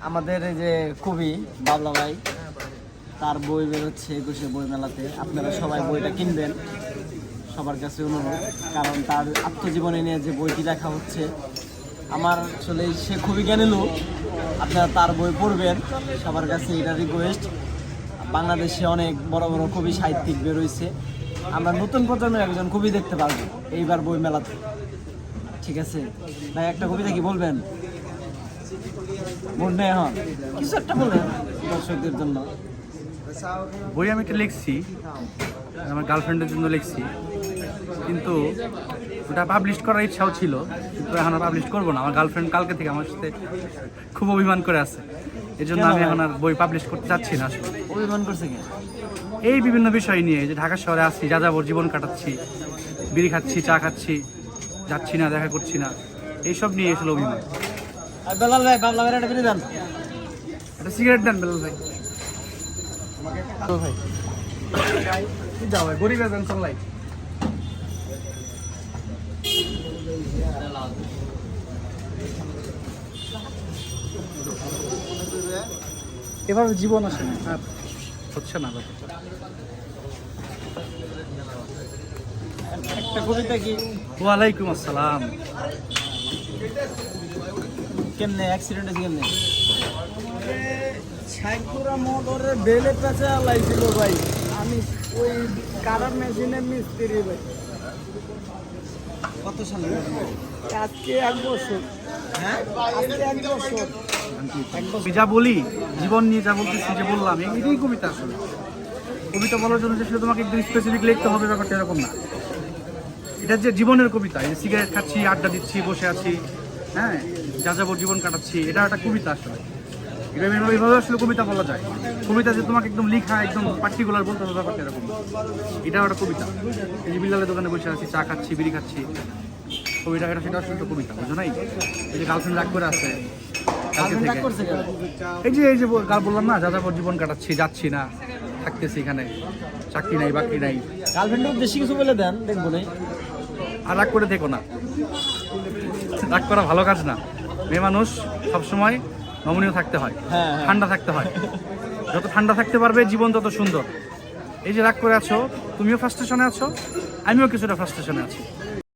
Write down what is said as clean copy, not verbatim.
আমাদের এই যে কবি বাবলা ভাই, তার বই বেরোচ্ছে 21শে বই মেলাতে। আপনারা সবাই বইটা কিনবেন, সবার কাছে অনুরোধ। কারণ তার আত্মজীবনী নিয়ে যে বইটি লেখা হচ্ছে, আমার আসলে সে খুবই জ্ঞানী লোক। আপনারা তার বই পড়বেন, সবার কাছে এটা রিকোয়েস্ট। বাংলাদেশে অনেক বড় বড় কবি সাহিত্যিক বেরোইছে, আমরা নতুন প্রজন্মের একজন কবি দেখতে পারবো এইবার বই মেলাতে। ঠিক আছে ভাই, একটা কবিতা কি বলবেন? মন নেই এখন কিছু একটা বলবেন দর্শকদের জন্য। বই আমি একটা লিখছি, আমার গার্লফ্রেন্ডের জন্য লিখছি, কিন্তু ওটা পাবলিশ করার ইচ্ছাও ছিল, কিন্তু এখন আর পাবলিশ করবো না। আমার গার্লফ্রেন্ড কালকে থেকে আমার সাথে খুব অভিমান করে আছে, এই জন্য আমি এখন আর বই পাবলিশ করতে চাচ্ছি না। আসলে অভিমান করছে কি? এই বিভিন্ন বিষয় নিয়ে, যে ঢাকা শহরে আসছি, যাযাবর জীবন কাটাচ্ছি, বিড়ি খাচ্ছি, চা খাচ্ছি, যাচ্ছি না, দেখা করছি না, এইসব নিয়ে আসলে অভিমান। বেলাল ভাই, বাবলা ভাই একটা বিড়ি দেন, একটা সিগারেট দেন বেলাল ভাই। ভাই যাও ভাই, গরিব একজন চলাই। এভাবে জীবন আসে না, হচ্ছে না ব্যাপারটা। একটা কবিতা কি? ওয়ালাইকুম আসসালাম। কেমনে অ্যাক্সিডেন্ট হয়েছে কেমনে? সাইকুরা মোটরের বেলে পেঁচে আলাইছিল ভাই, আমি ওই কাটার মেশিনের মিস্ত্রি ভাই। কত সালে? আজকে 1 বছর। হ্যাঁ, আজকে 1 বছর। আমি যা বলি, জীবন নিয়ে যা বলতেছি, যে বললাম, এটাই কবিতা। আসলে কবিতা বলার জন্য যে শুধু তোমাকে একদম স্পেসিফিক লিখতে হবে, ব্যাপারটা এরকম না। এটা যে জীবনের কবিতা, এই সিগারেট খাচ্ছি, আড্ডা দিচ্ছি, বসে আছি, হ্যাঁ, যাযাবর জীবন কাটাচ্ছি, এটা একটা কবিতা। আসলে এইভাবে আসলে কবিতা বলা যায়। কবিতা যে তোমাকে একদম লিখা, একদম পার্টিকুলার বলতে হবে, ব্যাপারটা এরকম না। এটাও একটা কবিতা। এই যে বিল্লালের দোকানে বসে আছি, চা খাচ্ছি, বিড়ি খাচ্ছি, কবিতা, এটা সেটা আসলে কবিতা, বুঝো নাই? এই যে গার্লফ্রেন্ড রাগ করে আছে কালকে গার্লফ্রেন্ড রাগ থেকে, করছে কেন? এই যে বললাম না, যাযাবর জীবন কাটাচ্ছি, যাচ্ছি না, থাকতেছি এখানে, চাকরি নাই, বাকরি নাই। গার্লফ্রেন্ডের উদ্দেশ্যে কিছু বলে দেন, দেখবো না। আর রাগ করে দেখো না, রাগ করা ভালো কাজ না। মেয়ে মানুষ সবসময় নমনীয় থাকতে হয়, হ্যাঁ। ঠান্ডা থাকতে হয়। যত ঠান্ডা থাকতে পারবে, জীবন তত সুন্দর। এই যে রাগ করে আছো, তুমিও ফ্রাস্ট্রেশনে আছো, আমিও কিছুটা ফ্রাস্ট্রেশনে আছি।